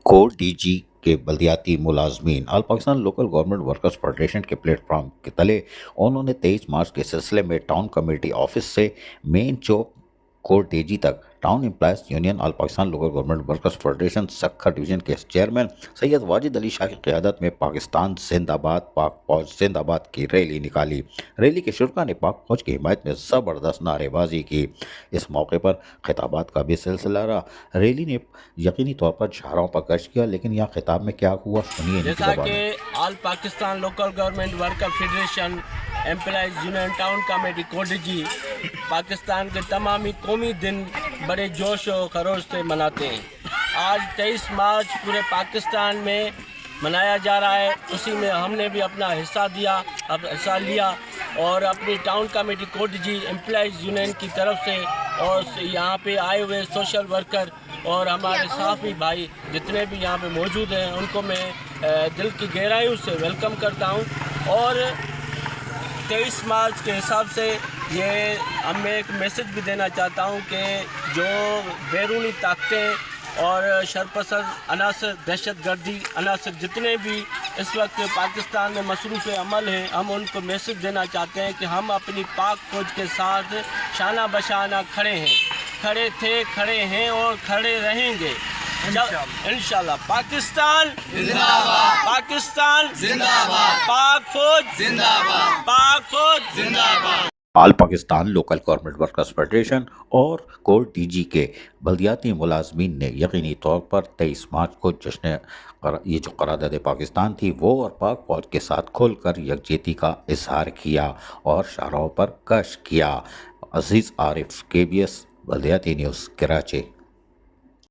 کو ڈی جی کے بلدیاتی ملازمین all Pakistan local government workers federation کے پلیٹ فارم کے تلے انہوں نے 23 مارچ کے سلسلے میں ٹاؤن کمیٹی آفس سے مین چوک کو ڈی جی تک town employees union all Pakistan local government workers federation سکھا ڈویژن کے چیئرمین سید واجد علی شاہ کی قیادت میں پاکستان زندہ باد پاک فوج زندہ باد کی ریلی نکالی۔ ریلی کے شرکا نے پاک فوج کی حمایت میں زبردست نعرے بازی کی۔ اس موقع پر خطابات کا بھی سلسلہ رہا۔ ریلی نے یقینی طور پر شاہراہوں پر گشت کیا، لیکن یہاں خطاب میں کیا ہوا سنیے۔ جیسا کہ all Pakistan local government worker federation employees union town committee کوڈجی پاکستان کے تمامی قومی دن بڑے جوش و خروش سے مناتے ہیں۔ آج 23 مارچ پورے پاکستان میں منایا جا رہا ہے، اسی میں ہم نے بھی اپنا حصہ لیا اور اپنی ٹاؤن کمیٹی کوڈجی امپلائیز یونین کی طرف سے اور یہاں پہ آئے ہوئے سوشل ورکر اور ہمارے صحافی بھائی جتنے بھی یہاں پہ موجود ہیں ان کو میں دل کی گہرائیوں سے ویلکم کرتا ہوں۔ اور 23 مارچ کے حساب سے میں ایک میسج بھی دینا چاہتا ہوں کہ جو بیرونی طاقتیں اور شرپسند عناصر، دہشت گردی عناصر جتنے بھی اس وقت پاکستان میں مصروف عمل ہیں، ہم ان کو میسج دینا چاہتے ہیں کہ ہم اپنی پاک فوج کے ساتھ شانہ بشانہ کھڑے ہیں، کھڑے تھے، کھڑے ہیں اور کھڑے رہیں گے انشاءاللہ۔ پاکستان زندہ باد، پاکستان زندہ باد، پاک فوج زندہ باد، پاک فوج زندہ باد۔ All Pakistan local government workers federation اور کو ڈی جی کے بلدیاتی ملازمین نے یقینی طور پر 23 مارچ کو یہ جو قرارداد پاکستان تھی وہ اور پاک فوج کے ساتھ کھل کر یکجہتی کا اظہار کیا اور شاہراہوں پر گشت کیا۔ عزیز عارف، KBS بلدیاتی نیوز، کراچی۔